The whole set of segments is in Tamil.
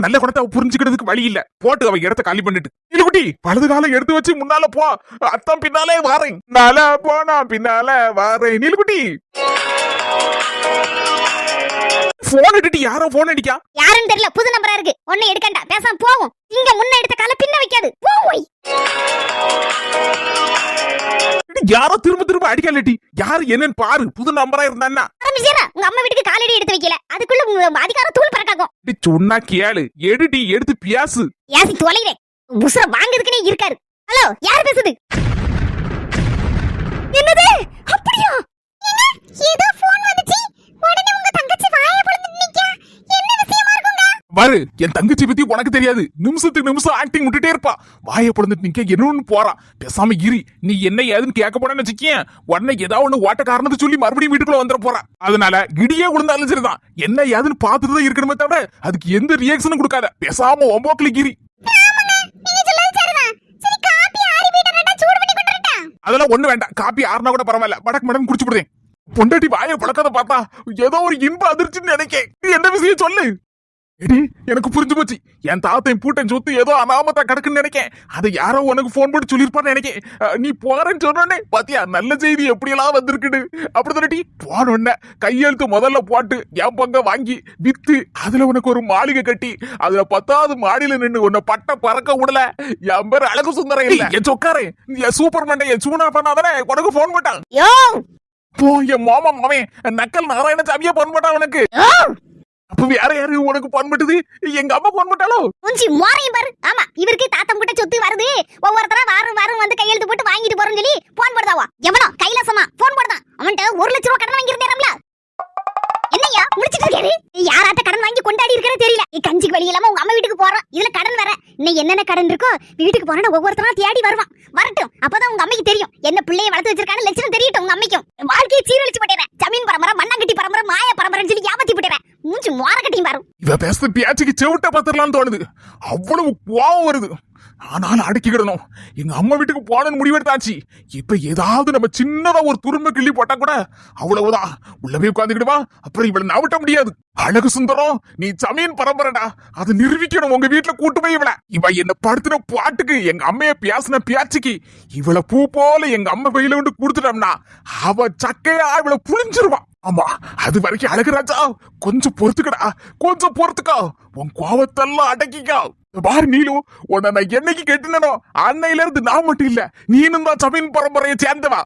நல்ல குணத்தை புரிஞ்சுக்கிறதுக்கு வழி இல்ல. போட்டு அவ இடத்த காலி பண்ணிட்டு இல்ல வலது காலம் எடுத்து வச்சு முன்னால போ. அத்தான் பின்னாலே வாரேன். நால போனா பின்னால வாரேன். நீலகுட்டி போன் எடுத்து யாரோ போன் அடிக்கா? யாருன்னு தெரியல, புது நம்பரா இருக்கு. ஒண்ணு எடுக்கண்டா, பேசாம போவோம். இங்க முன்ன எடுத்த கால பின்ன வைக்காது. போய் யாரோ திரும்ப திரும்ப அடிக்கலட்டி. யாரு என்னன்னு பாரு. புது நம்பரா இருந்தான்னா உங்க அம்மா வீட்டுக்கு காலடி எடுத்து வைக்கல, அதுக்குள்ள உங்க அதிகாரம் தூள் பறக்காகும். சொன்னா கேளு. எடுடி எடுத்து பியாசு. யாசி தொலைறேன். உசுர வாங்குறதுக்குனே இருக்காரு. ஹலோ, யார் பேசுது? என்னது? அப்படியா? ஏதோ போன் வந்துச்சு. உடனே உங்க தங்கச்சி வாயை பொளந்துட்டு நிக்கா. என்ன விஷயமா இருக்குங்க? பாரு, என் தங்கச்சி பத்தி உனக்கு தெரியாது. நிமிஷத்துக்கு நிமிஷம் ஆக்டிங் விட்டுட்டே இருப்பா. வாயை பொளந்துட்டு நிக்க என்னன்னு போறா. பேசாம இரு. நீ என்ன ஏதுன்னு கேட்க போறேன்னு வச்சுக்கேன். உடனே ஏதாவது ஒண்ணு ஓட்ட காரணத்தை சொல்லி மறுபடியும் வீட்டுக்குள்ள வந்துட போறா. அதனால இடியே விழுந்தாலும் சரிதான். என்ன ஏதுன்னு பார்த்துட்டு தான் இருக்கணுமே தவிர அதுக்கு எந்த ரியாக்ஷனும் கொடுக்காத. பேசாம ஒம்போக்கில் கிரி. அதெல்லாம் ஒண்ணு வேண்டாம். காப்பி ஆறுனா கூட பரவாயில்ல. மடக்கு மடக்கு குடிச்சு விடுதேன். பொண்டாட்டி வாயை பழக்கத பார்த்தா ஏதோ ஒரு இன்ப அதிர்ச்சின்னு நினைக்கேன். என்ன விஷயம் சொல்லு. எடி, எனக்கு புரிஞ்சு போச்சு. என் தாத்தையும் பூட்டன் சொத்து ஏதோ அனாமத்தா கிடக்குன்னு நினைக்கேன். அதை யாரோ உனக்கு போன் போட்டு சொல்லிருப்பான்னு நினைக்கேன். நீ போறேன்னு சொன்னே பாத்தியா, நல்ல செய்தி எப்படியெல்லாம் வந்திருக்குடு. அப்படி போன கையெழுத்து முதல்ல போட்டு என் பங்க வாங்கி வித்து அதுல உனக்கு ஒரு மாளிகை கட்டி அதுல 10வது மாடியில நின்று உன்னை பட்ட பறக்க விடல. என் பேர் அழகு சுந்தரம் இல்ல, என் சொக்காரே, என் சூப்பர் மண்டை, என் சூனா பண்ணாதானே உனக்கு போன் போட்டான். போ, என் மாமா மாவன் நக்கல் நாராயணசாமியா போன் போட்டான் உனக்கு. அப்ப வேற யாரு உனக்கு போன் பண்ணுது? எங்க அம்மா போன் பண்ணாலோ? உஞ்சி மோரையும் பாரு. ஆமா, இவருக்கு தாத்தம் கிட்ட சொத்து வருது. ஒவ்வொருத்தரா வாரம் வந்து கையெழுத்து போட்டு வாங்கிட்டு போறோம்னு சொல்லி போன் போடுதாவா. எவனோ கைலாசமா போன் போடுதான். அவன்கிட்ட 1 லட்சம் ரூபாய் கடன் வாங்கியிருந்தேன்ல. என்னையா முடிச்சிட்டு இருக்காரு? யாராட்ட கடன் வாங்கி கொண்டாடி இருக்கறே தெரியல. நீ கஞ்சிக்கு வழி இல்லாம உங்க அம்மா வீட்டுக்கு போறோம். இதுல கடன் வேற. இன்னும் என்னென்ன கடன் இருக்கோ வீட்டுக்கு போறேன்னு ஒவ்வொருத்தரா தேடி வருவான். வரட்டும், அப்பதான் உங்க அம்மைக்கு தெரியும் என்ன பிள்ளைய வளர்த்து வச்சிருக்கான்னு லட்சணம் தெரியட்டும். உங்க அம்மைக்கும் வாழ்க்கையை சீரழிச்சு போட்டேன். ஜமீன் பரம்பரை, மண்ணாங்கட்டி பரம்பரை, மாய பரம்பரைன்னு சொல்லி ஏமாத்தி போட்டேன். மூஞ்சி மோர கட்டியும் பாரு. இவ பேசுற பேச்சுக்கு செவிட்ட பாத்திரலாம்னு தோணுது. அவ்வளவு கோவம் வருது. ஆனாலும் அடக்கிக்கிடணும். எங்க அம்மா வீட்டுக்கு போனன்னு முடிவெடுத்தாச்சு. இப்ப ஏதாவது நம்ம சின்னதா ஒரு துரும்ப கிள்ளி போட்டா கூட அவ்வளவுதான். உள்ளவே உட்காந்துக்கிடுவா. அப்புறம் இவளை நவட்ட முடியாது. அழகு சுந்தரம், நீ ஜமீன் பரம்பரைடா. அதை நிரூபிக்கணும். உங்க வீட்டுல கூட்டு போய் இவ என்ன படுத்தின பாட்டுக்கு, எங்க அம்மைய பேசின பேச்சுக்கு இவளை பூ போல எங்க அம்மா கையில வந்து கொடுத்துட்டோம்னா அவ சக்கையா இவளை புளிஞ்சிருவான். ஆமா, அது வரைக்கும் அழகுராஜா கொஞ்சம் பொறுத்துக்கடா. கொஞ்சம் பொறுத்துக்கோ. உன் கோவத்தெல்லாம் அடக்கிக்கோ. பாரு நீலு, உன்னை நான் என்னைக்கு கெட்டினோ அன்னையில இருந்து நான் மட்டும் இல்ல, நீனும் தான் ஜமீன் பரம்பரையை சேர்ந்தவா.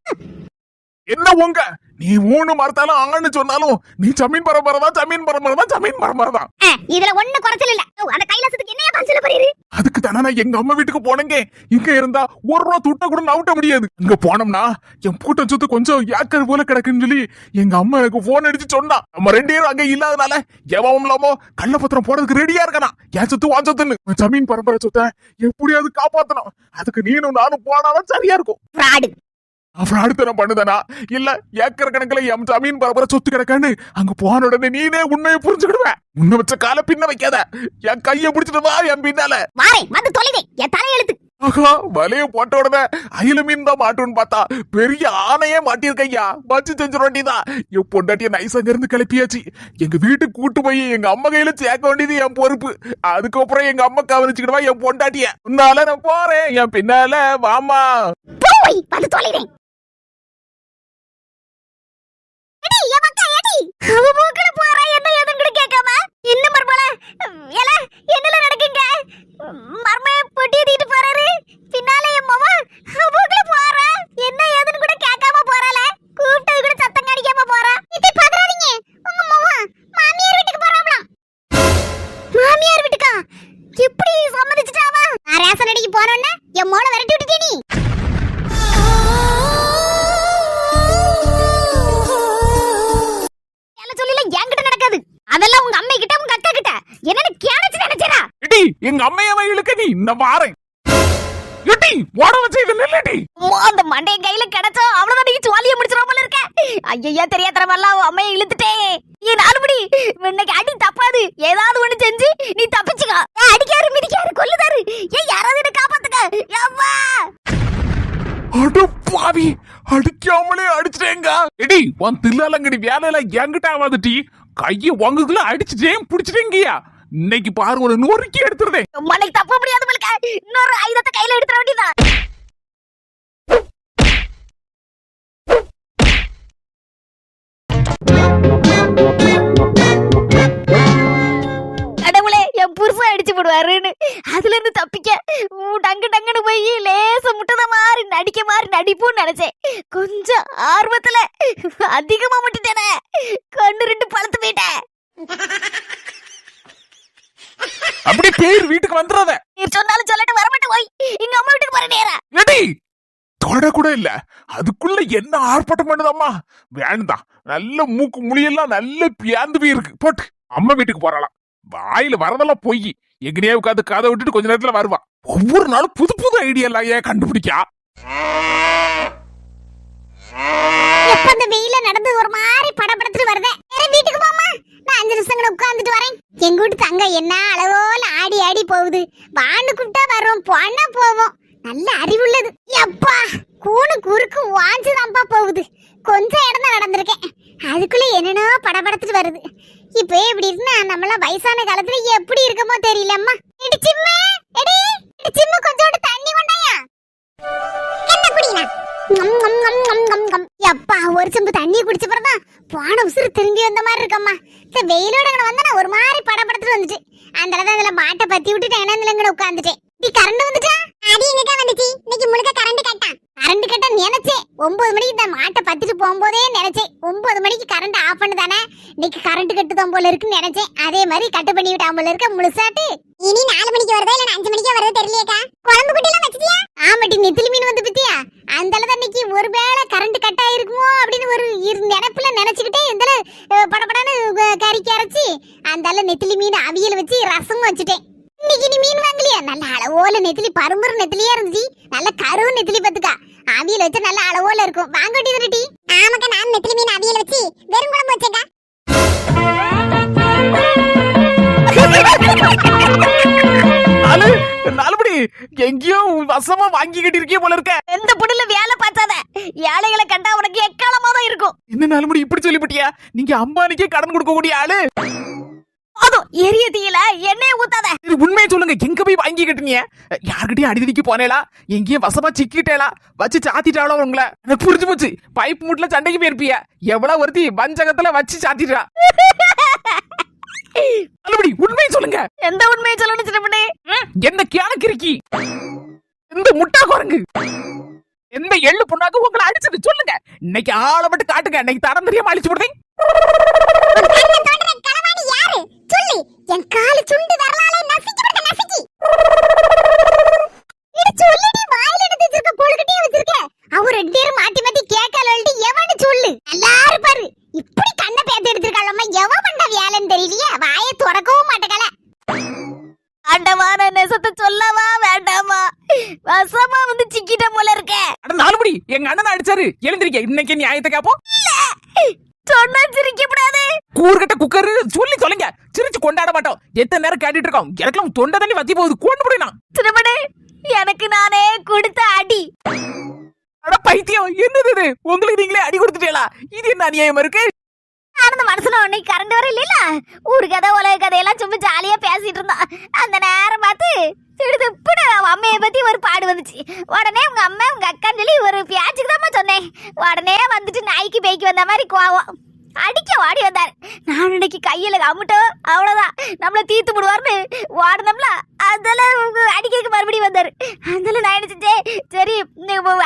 என்ன உங்க நீ 3 மரத்தாலும் ஆன்னு சொன்னாலும் நீ ஜமீன் பரம்பரை தான், ஜமீன் பரம்பரை தான், ஜமீன் பரம்பரை தான். இதுல ஒண்ணு குறைச்சல் இல்ல. அந்த கைலாசத்துக்கு என்னையா பஞ்சல போறீரு? அதுக்கு தானே நான் எங்க அம்மா வீட்டுக்கு போனேங்க. இங்க இருந்தா 1 ரூபா துட்ட கூட நவுட்ட முடியாது. இங்க போனோம்னா என் பூட்டம் சொத்து கொஞ்சம் ஏக்கர் போல கிடக்குன்னு சொல்லி எங்க அம்மா எனக்கு போன் அடிச்சு சொன்னா. நம்ம 2 பேரும் அங்க இல்லாதனால எவவும் இல்லாமோ கள்ளப்பத்திரம் போடுறதுக்கு ரெடியா இருக்கானா. என் சொத்து வான் சொத்துன்னு ஜமீன் பரம்பரை சொத்தை எப்படியாவது காப்பாத்தணும். அதுக்கு நீனும் நானும் போனாதான் சரியா இருக்கும். அடுத்தனம் பண்ணுதானா இல்ல ஏக்கர் கணக்குல என் ஜமீன் பரம்பரை சொத்து கிடக்கான்னு அங்க போன உடனே நீனே உண்மையை புரிஞ்சுக்கிடுவேன். முன்ன வச்ச கால பின்ன வைக்காத. என் கைய பிடிச்சிட்டு வா என் பின்னால. ஆஹா, வலைய போட்ட உடனே அயில மீன் தான் மாட்டுன்னு பார்த்தா பெரிய ஆணையே மாட்டிருக்கையா. வச்சு செஞ்சிட வேண்டியதான். என் பொண்டாட்டிய நைசங்க இருந்து கிளப்பியாச்சு. எங்க வீட்டுக்கு கூட்டு போய் எங்க அம்மா கையில சேர்க்க வேண்டியது என் பொறுப்பு. அதுக்கப்புறம் எங்க அம்மா கவனிச்சுக்கிடுவா என் பொண்டாட்டிய. உன்னால நான் போறேன், என் பின்னால வாமா. எப்படி சம்மதிச்சிட்டாவா? ரேஷன் அடிக்கு போறோம்னா என் மோளை விரட்டி விட்டுட்டே நீ. அதெல்லாம் உங்க அம்மை கிட்ட உங்க அக்கா கிட்ட என்னன்னு கேளச்சு நினைச்சறா. இடி, எங்க அம்மைய வயிலுக்கு நீ இந்த வாரேன். இடி, ஓட வச்ச இது நில்லடி. அந்த மண்டை கையில கிடைச்சா அவ்வளவுதான் நீ ஜாலியா முடிச்சிர போல இருக்க. ஐயா தெரியாதறவெல்லாம் அம்மைய இழுத்துட்டே. நீ நாலுபடி இன்னைக்கு அடி தப்பாது. ஏதாவது ஒண்ணு செஞ்சு நீ தப்பிச்சுக்க. அடிக்காரு மிதிக்காரு கொல்லுதாரு. யாராவது என்ன காப்பாத்துக்க. அம்மா அட பாவி, அடிக்காமலே அடிச்சிட்டேங்க. இடி, உன் தில்லாலங்கடி வேலையில என்கிட்ட ஆவாதுடி. கையை வாங்குக்குள்ள அடிச்சுட்டேன் பிடிச்சிட்டேங்கய்யா. இன்னைக்கு பாரு ஒரு நொறுக்கி எடுத்துருதே. மனைக்கு தப்ப முடியாது மல்லிகா. இன்னொரு ஆயுதத்தை கையில எடுத்துற வேண்டியதான். கடவுளே, என் புருஷன் அடிச்சு போடுவாருன்னு அதுல இருந்து தப்பிக்க டங்கு டங்குன்னு போய் லேச முட்டத மாதிரி நடிப்போம்னு நினைச்சேன். கொஞ்சம் ஆர்வத்துல அதிகமா முட்டிட்டேனே, கண்ணு ரெண்டு பழுத்து போயிட்டேன். அப்படி பேர் வீட்டுக்கு வந்துடாத. நீ சொன்னாலும் சொல்லட்டு வரமாட்டேன். போய் எங்க அம்மா வீட்டுக்கு போற நேரா தொட கூட இல்ல, அதுக்குள்ள என்ன ஆர்ப்பாட்டம் பண்ணுதம்மா. வேண்டாம், நல்ல மூக்கு முழியெல்லாம் நல்ல பியாந்து போயிருக்கு. போட்டு அம்மா வீட்டுக்கு போறாளாம். வாயில வரதெல்லாம் போய் எங்கனையே உட்காந்து கதை விட்டுட்டு கொஞ்ச நேரத்துல வருவா. ஒவ்வொரு நாளும் புது புது ஐடியா எல்லாம் ஏன் கண்டுபிடிக்கா. எப்ப இந்த வெயில நடந்து ஒரு மாதிரி படபடத்துட்டு வருதே. வீட்டுக்கு போமா, நான் 5 நிமிஷம் உட்கார்ந்துட்டு வரேன். எங்க வீட்டு தங்க என்ன அளவோல ஆடி ஆடி போகுது. வான்னு கூப்பிட்டா வரும், போனா போவோம். நல்ல அறிவுள்ளது. எப்பா கூணு குறுக்கு வாஞ்சுதான்ப்பா போகுது. கொஞ்சம் இடம் தான் நடந்திருக்கேன், அதுக்குள்ள என்னென்னோ படபடத்துட்டு வருது. இப்ப இப்படி இருந்தா நம்மள வயசான காலத்துல எப்படி இருக்கமோ தெரியலம்மா. சிம்மு, சிம்மு கொஞ்சோண்டு தண்ணி கொண்டாயா. என்ன குடினா? எப்பா ஒரு செம்பு தண்ணி குடிச்ச பிறதான் போன உசுறு திரும்பி வந்த மாதிரி இருக்கம்மா. இந்த வெயிலோட வந்தா ஒரு மாதிரி படபடத்துட்டு வந்துட்டு அந்த இடத்துல அதுல மாட்டை பத்தி விட்டுட்டு என்ன உட்காந்துட்டேன். நீ கரண்ட் வந்துட்டா? அடி எங்கக்கா வந்துச்சு. இன்னைக்கு முழுக்க கரண்ட் கட்டா. கரண்ட் கட்ட நினைச்சேன் 9 மணிக்கு இந்த மாட்டை பத்திட்டு போகும்போதே நினைச்சேன் 9 மணிக்கு கரண்ட் ஆஃப் பண்ணுதானே, இன்னைக்கு கரண்ட் கட்டுதான் போல இருக்குன்னு நினைச்சேன். அதே மாதிரி கட்டு பண்ணி விட்டான் போல இருக்க முழுசாட்டு. இனி 4 மணிக்கு வருதா இல்ல 5 மணிக்கு வருதா தெரியலையேக்கா. குழம்பு குட்டி எல்லாம் வச்சிட்டியா? ஆமாட்டி, நெத்திலி மீன் வந்து பத்தியா. அந்த அளவு இன்னைக்கு ஒருவேளை கரண்ட் கட் ஆயிருக்குமோ அப்படின்னு ஒரு நினைப்புல நினைச்சுக்கிட்டே இந்த படபடன்னு கறிக்கு அரைச்சி அந்த அளவு நெத்திலி மீன் அவியல் வச்சு ரசம் வச்சுட்டேன். இன்னைக்கு நீ மீன் வாங்கலையா? நல்ல அளவோல நெத்திலி, பரும்புற நெத்திலியா இருந்துச்சு. நல்ல கருவு நெத்திலி பத்துக்கா. அவியல் வச்சா நல்ல அளவோல இருக்கும். வாங்கட்டி திருட்டி. ஆமாக்கா, நான் நெத்திலி மீன் அவியல் வச்சு வெறும் குழம்பு வச்சேக்கா. நாலுபடி எங்கேயோ வசமா வாங்கி கட்டிருக்கே போல இருக்க. எந்த புடில வேலை பார்த்தாத ஏழைகளை கண்டா உனக்கு எக்காலமா தான் இருக்கும். என்ன நாலுபடி இப்படி சொல்லிப்பட்டியா? நீங்க அம்பானிக்கே கடன் கொடுக்க கூடிய ஆளு. அதுவும் எரிய தீயில எண்ணெய் ஊத்தாத. இது உண்மையை சொல்லுங்க, எங்க போய் வாங்கி கட்டுனீங்க? யார்கிட்டயும் அடிதடிக்கு போனேளா? எங்கேயும் வசமா சிக்கிட்டேளா? வச்சு சாத்திட்டாளோ உங்களை? எனக்கு புரிஞ்சு போச்சு. பைப் மூட்ல சண்டைக்கு போயிருப்பிய. எவ்வளவு ஒருத்தி வஞ்சகத்துல வச்சு சாத்திட்டா. நல்லபடி உண்மையை சொல்லுங்க. எந்த உண்மையை சொல்லணும் சின்னப்பனே? எந்த கியானக்கிரிக்கி, எந்த முட்டா குரங்கு, எந்த எள்ளு பொண்ணாக்கு உங்களை அடிச்சது சொல்லுங்க. இன்னைக்கு ஆளை மட்டும் காட்டுங்க. இன்னைக்கு தரம் தெரியாம அழிச்சு போடுறேன். சொல்லி என் கால சுண்டு வரலாலே நசிக்கி விட நசிக்கி. இது சொல்லிடி வாயில எடுத்து வச்சிருக்க கொழுக்கட்டையே வச்சிருக்க. அவ ரெண்டு பேரும் மாத்தி மாத்தி கேக்கலல்டி எவன்னு சொல்லு. எல்லாரும் பாரு இப்படி கண்ண பேத்து எடுத்துட்டாளம்மா. எவ பண்ண வேலைன்னு தெரியலையே. வாயை திறக்கவும் மாட்டேங்கல. ஆண்டவான நெசத்தை சொல்லவா வேண்டாமா? வசமா வந்து சிக்கிட்ட போல இருக்க. அட நாலுபடி, எங்க அண்ணன் அடிச்சாரு. எழுந்திருக்க. இன்னைக்கு நியாயத்தை கேப்போம். சொன்னா சிரிக்க கூடாது. கூறுகட்ட குக்கர் சொல்லி சொல்லுங்க. சிரிச்சு கொண்டாட மாட்டோம். எத்தனை நேரம் கேட்டுட்டு இருக்கோம். எனக்கெல்லாம் தொண்டை தண்ணி வத்தி போகுது. கொண்டு போடுனா சின்னப்பனே, எனக்கு நானே கொடுத்த அடி. அட பைத்தியம், என்னது இது? உங்களுக்கு நீங்களே அடி கொடுத்துட்டீங்களா? இது என்ன அநியாயமா இருக்கு? அந்த மனசுல உன்னைக்கு கரண்ட் வர இல்ல. ஊரு கதை உலக கதையெல்லாம் சும்மா ஜாலியா பேசிட்டு இருந்தோம். அந்த நேரம் பார்த்து திடுதிப்புன்னு அம்மையை பத்தி ஒரு பாடு வந்துச்சு. உடனே உங்க அம்மா உங்க அக்கான்னு சொல்லி ஒரு பியாச்சுக்கு தான் சொன்னேன். உடனே வந்துட்டு நாய்க்கு பேய்க்கு வந்த மாதிரி கோவம் அடிக்க ஓடி வந்தாரு. நான் இன்னைக்கு கையில அம்முட்டோம், அவ்வளவுதான் நம்மள தீத்து விடுவார்னு ஓடனம்ல. அதெல்லாம் அடிக்கிறதுக்கு மறுபடியும் வந்தாரு. அதெல்லாம் நான் நினைச்சேன், சரி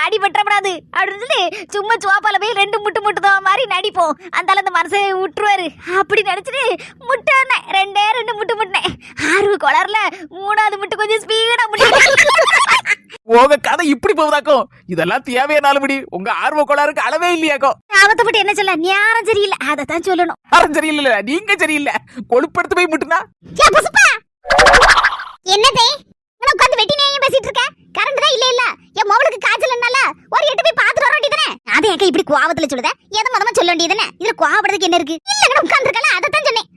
அடிபட்டப்படாது அப்படின்னு சொல்லி சும்மா சோப்பால போய் 2 முட்டுதான் மாதிரி நடிப்போம். அந்த அந்த மனசை விட்டுருவாரு அப்படி நினைச்சிட்டு முட்டை 2 முட்டினேன். 6 கொளர்ல 3வது முட்டு கொஞ்சம் ஸ்பீடா முட்டி. உங்க கதை இப்படி போகுதாக்கும். இதெல்லாம் தேவையானாலும்படி உங்க ஆர்வ கோளாறுக்கு அளவே இல்லையாக்கும். ஆபத்தப்பட்டு என்ன சொல்ல, நேரம் சரியில்லை, அதைத்தான் சொல்லணும். யாரும் சரியில்லை, நீங்க சரியில்லை. கொழுப்படுத்து போய் முட்டுனா என்னதே உட்காந்து வெட்டி நேயம் பேசிட்டு இருக்க? கரண்ட் தான் இல்ல. என் மவளுக்கு காய்ச்சல்னால ஒரு 8 போய் பாத்துட்டு வர வேண்டியதானே. அதே ஏக்க இப்படி கோவத்துல சொல்லுத? எதை மொதமா சொல்ல வேண்டியதானே. இதுல கோவப்படுறதுக்கு என்ன இருக்கு? இல்ல உட்கார்ந்து இருக்கல, அதைத்தான் சொன்னேன்.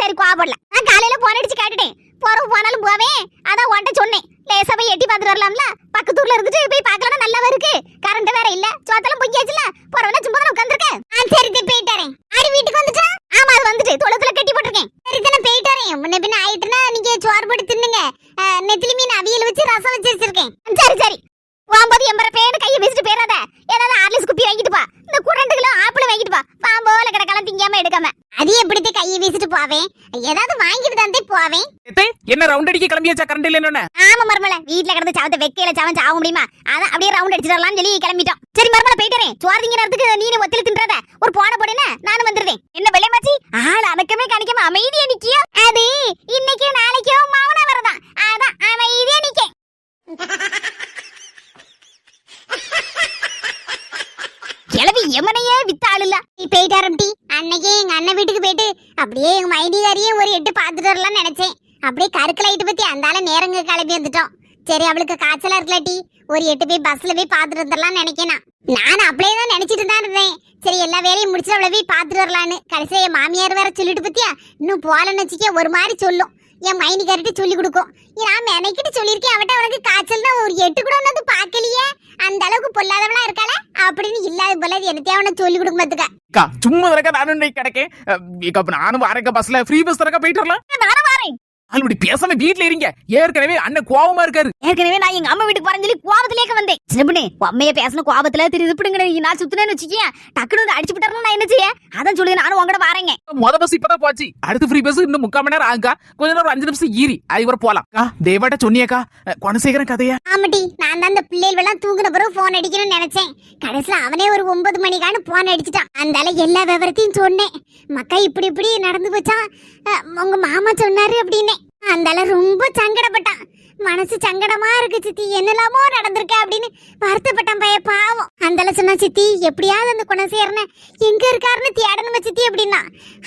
சரி கோவப்படல. நான் காலையில போன் அடிச்சு கேட்டுட்டேன். போனாலும் போவேன், அதான் உன்ட்ட சொன்னேன். லேசா போய் எட்டி பாத்துட்டு வரலாம்ல. பக்கத்தூர்ல இருந்துட்டு போய் பார்க்கலாம், நல்லாவா இருக்கு. கரண்ட் வேற இல்ல, சோத்தெல்லாம் பொங்கியாச்சுல. போறவன சும்மா தான் உட்கார்ந்துருக்கேன். சரி போயிட்டாரேன். அடி வீட்டுக்கு வந்துட்டா? ஆமா, அது வந்துட்டு தொழுத்துல கட்டி போட்டிருக்கேன். சரி தானே போயிட்டாரேன். வச்சிருக்கேன். முன்ன பின்ன ஆயிட்டுனா நீங்க சோறு போட்டு தின்னுங்க. நெத்திலி மீன் அவியல் வச்சு ரசம் வச்சு வச்சிருக்கேன். சரி சரி. வாம்போது எம்பர பேனு கையை வீசிட்டு போயிடாத. ஏதாவது ஆர்லிஸ் குப்பி வாங்கிட்டு பா. இந்த 2 கிலோ ஆப்பிள் வாங்கிட்டு பா. வாம்போல கிடக்கலாம் திங்காம எடுக்காம. அது எப்படிতে கையை வீசிட்டு போவேன்? ஏதாவது வாங்கிட்டு தான்தே போவேன். என்ன ரவுண்ட் அடிக்க கிளம்பியாச்சா கரண்ட் இல்லன்னு? ஆமா மர்மல, வீட்ல கிடந்து சாவத்தை வெக்கையில சாவன் சாவ முடியுமா? அதான் அப்படியே ரவுண்ட் அடிச்சிடலாம்னு சொல்லி கிளம்பிட்டோம். சரி மர்மல போயிட்டறேன். சோறு திங்க நேரத்துக்கு நீனே ஒத்தில தின்றத. ஒரு போன போடுனா நானும் வந்துறேன். என்ன வெள்ளை மாச்சி? ஆள் அடக்கமே காணிக்காம அமைதியா நிக்கியோ. அது இன்னைக்கு நாளைக்கோ மௌன வரதான். அதான் அமைதியா நிக்கேன். கிளவி எமனையே வித்த ஆளுல. நீ போயிட்டாரம்டி. அன்னைக்கு எங்க அண்ணன் வீட்டுக்கு போயிட்டு அப்படியே எங்க மைனிகாரியும் ஒரு 8 பாத்துட்டு வரலாம்னு நினைச்சேன். அப்படியே கருக்கலைட்டு பத்தி அந்தால நேரங்க கிளம்பி வந்துட்டோம். சரி அவளுக்கு காய்ச்சலா இருக்கலாட்டி ஒரு 8 போய் பஸ்ல போய் பாத்துட்டு வந்துடலாம் நினைக்கிறேன். நான் அப்படியே தான் நினைச்சிட்டு தான் இருந்தேன். சரி எல்லா வேலையும் முடிச்சுட்டு அவளை போய் பாத்துட்டு வரலான்னு. கடைசியா என் மாமியார் வேற சொல்லிட்டு பத்தியா இன்னும் போலன்னு வச்சுக்க ஒரு மாதிரி சொல்லும். என் மைனிகாரிட்டு சொல்லி கொடுக்கும். நான் மெனக்கிட்டு சொல்லியிருக்கேன் அவட்ட அவனுக்கு காய்ச்சல்னா ஒரு 8 கூட ஒன்று பார்க்கலையே, அந்த அளவுக்கு பொல்லாதவளா இருக்காள அப்படின்னு. இல்லாத போல என்னத்தையும் அவனை சொல்லி கொடுக்க மாத்துக்க. சும்மா தரக்கா நானும் இன்னைக்கு கிடைக்கேன். நானும் வரேன் பஸ்ல ஃப்ரீ பஸ் தரக்கா போயிட்டு வரலாம். நானும் வரேன். ஆல்ரெடி பேசாம வீட்ல இருங்க. ஏற்கனவே அண்ணன் கோவமா இருக்காரு. ஏற்கனவே நான் எங்க அம்மா வீட்டுக்கு போறேன்னு சொல்லி கோபத்திலேயே வந்தேன். சின்னப்பண்ணே அம்மைய பேசணும் கோபத்துல தெரியுது பிடிங்க. நான் சுத்தினேன்னு வச்சுக்கேன் டக்குனு வந்து அடிச்சு விட்டாருன்னு நான் என்ன செய்ய? அதான் சொல்லுது நானும் உங்கட வரேங்க. மொத பஸ் இப்பதான் போச்சு. அடுத்து ஃப்ரீ பஸ் இன்னும் 3/4 மணி நேரம் ஆகுக்கா. கொஞ்ச நேரம் 5 நிமிஷம் ஈரி அதுவரை போலாம். தேவாட்ட சொன்னியாக்கா குணசேகரன் கதையா? ஆமாட்டி, நான் தான் அந்த பிள்ளைகள் எல்லாம் தூங்குன பிறகு போன் அடிக்கணும்னு நினைச்சேன். கடைசியில அவனே ஒரு 9 மணிக்கான போன் அடிச்சுட்டான். அந்தால எல்லா விவரத்தையும் சொன்னேன். மக்கா இப்படி இப்படி நடந்து போச்சா உங்க மாமா சொன்னாரு அப்படின்னு. அந்தால ரொம்ப சங்கடப்பட்டான். மனசு சங்கடமா இருக்கு சித்தி, என்னெல்லாமோ நடந்திருக்க அப்படின்னு வருத்தப்பட்டான் பைய பாவம். அந்தால சொன்னா சித்தி எப்படியாவது அந்த குணசேரனை எங்க இருக்காருன்னு தேடணுமா சித்தி அப்படின்னா.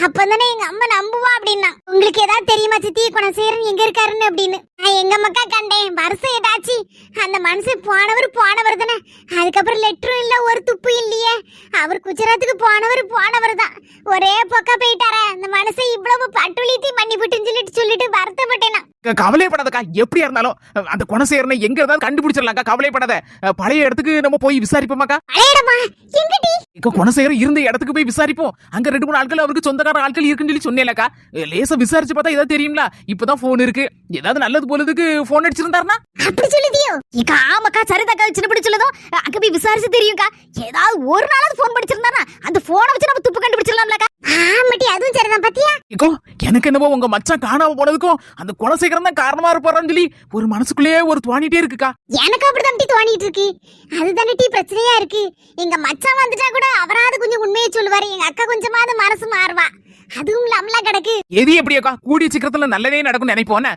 அப்பதானே எங்க அம்மா நம்புவா அப்படின்னா. உங்களுக்கு ஏதாவது தெரியுமா சித்தி குணசேரன் எங்க இருக்காருன்னு அப்படின்னு. நான் எங்க மக்கா கண்டேன் வருஷம் ஏதாச்சு. அந்த மனுஷன் போனவர் தானே. அதுக்கப்புறம் லெட்டரும் இல்ல ஒரு துப்பு இல்லையே. அவர் குஜராத்துக்கு போனவர் தான். ஒரே பக்கா போயிட்டாரே அந்த மனுஷன். இவ்வளவு பட்டுளித்தி மண்ணி விட்டுன்னு சொல்லிட்டு வருத்தப்பட்டேனா. கவலைப்படாதக்கா. எப்படியா இருந்தாலும் அந்த குணசேகரனை எங்க இருந்தாலும் கண்டுபிடிச்சிடலாம்க்கா. கவலைப்படாத. பழைய இடத்துக்கு நம்ம போய் விசாரிப்போமாக்கா. அலையடமா எங்கடி? குணசேகரன் இருந்த இடத்துக்கு போய் விசாரிப்போம். அங்க 2-3 ஆட்கள் அவருக்கு சொந்தக்கார ஆட்கள் இருக்குன்னு சொல்லி சொன்னேன்லக்கா. லேசா விசாரிச்சு பார்த்தா ஏதாவது தெரியுங்களா? இப்பதான் போன் இருக்கு. ஏதாவது நல்லது போலதுக்கு போன் அடிச்சிருந்தாருன்னா அப்படி சொல்லுதியோ? இக்கா ஆமாக்கா சரிதாக்கா. சின்ன பிடி சொல்லதும் அங்க போய் விசாரிச்சு தெரியும்க்கா. ஏதாவது ஒரு நாளாவது போன் படிச்சிருந்தானா அந்த போனை வச்சு நம்ம துப்பு கண்டுபிடிச்சிடலாம்லக்கா. ஆமாட்டி அதுவும் சரிதான் பாத்தியா. எனக்கு என்னவோ உங்க மச்சான் காணாம போனதுக்கும் அந்த குணசேகரன் தான் காரணமா இருப்பாரான்னு சொல்லி ஒரு மனசுக்குள்ளேயே ஒரு தோணிட்டே இருக்குக்கா. எனக்கு அப்படிதான் தோணிட்டு இருக்கு. அதுதானே டீ பிரச்சனையா இருக்கு. எங்க மச்சான் வந்துட்டா கூட அவராது கொஞ்சம் உண்மையை சொல்லுவாரு. எங்க அக்கா கொஞ்சமாவது மனசு மாறுவா. அதுவும் இல்லாமலாம் கிடக்கு. எது எப்படியாக்கா கூடிய சீக்கிரத்துல நல்லதே நடக்கும் நினைப்போம்.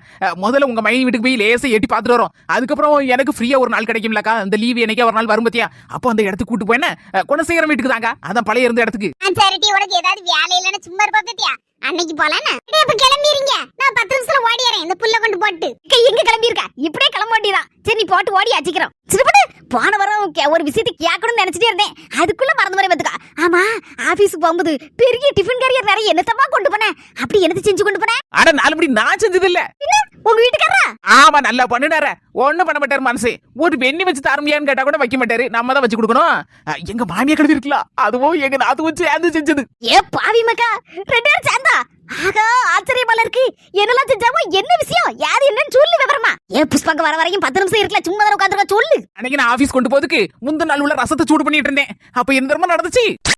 முதல்ல உங்க மைனி வீட்டுக்கு போய் லேசா எட்டி பாத்துட்டு வரோம். அதுக்கப்புறம் எனக்கு ஃப்ரீயா ஒரு நாள் கிடைக்கும்லக்கா. அந்த லீவ் என்னைக்கே ஒரு நாள் வரும் பத்தியா. அப்போ அந்த இடத்துக்கு கூட்டு போய் குணசேகரன் வீட்டுக்கு தாங்க. அதான் பழைய இருந்த இடத்துக்கு. சரிட்டி உனக்கு ஏதாவது வேலை இல்லைன்னு சும்மா இருப்பா பத்தியா. அன்னைக்கு போலான்னு இப்ப கிளம்பிடுங்க. நான் 10 நிமிஷத்துல ஓடிறேன் இந்த புல்ல கொண்டு போட்டு. எங்க கிளம்பி இருக்க? இப்படியே கிளம்ப வேண்டியதான். சரி நீ போட்டு ஓடி அச்சிக்கிறோம். சிறுபட்டு போன வாரம் ஒரு விஷயத்தை கேட்கணும்னு நினைச்சிட்டே இருந்தேன். அதுக்குள்ள மறந்து வரேன் பாத்துக்கா. ஆமா ஆபீஸுக்கு போகும்போது பெரிய டிஃபன் கேரியர் நிறைய என்னத்தமா கொண்டு போனேன். அப்படி என்னது செஞ்சு கொண்டு போனேன்? அட 4 மணி நான் செஞ்சது இல்ல. உங்க வீட்டுக்காரரா? ஆமா நல்லா பண்ணுனாரு. ஒண்ணும் பண்ண மாட்டாரு மனசு. ஒரு வெண்ணி வச்சு தரமியான்னு கேட்டா கூட வைக்க மாட்டாரு. நம்ம தான் வச்சு கொடுக்கணும். எங்க மாமியா கழுவி இருக்கலாம். அதுவும் எங்க நாத்து வச்சு சேர்ந்து செஞ்சது. ஏ பாவி மக்கா 2 பேரும் சேர்ந்தா? ஆகா ஆச்சரியமா இருக்கு. என்னெல்லாம் செஞ்சாமோ என்ன விஷயம் யாரு என்னன்னு சொல்லு விவரமா. ஏ புஷ்பாங்க வர வரைக்கும் 10 நிமிஷம் இருக்கல சும்மா தான் உட்கார்ந்து சொல்லு. அன்னைக்கு நான் ஆபீஸ் கொண்டு போறதுக்கு முந்தின நாள் உள்ள ரசத்தை சூடு பண்ணிட்டு இருந்தேன். அப்ப என்ன நடந்துச்சு?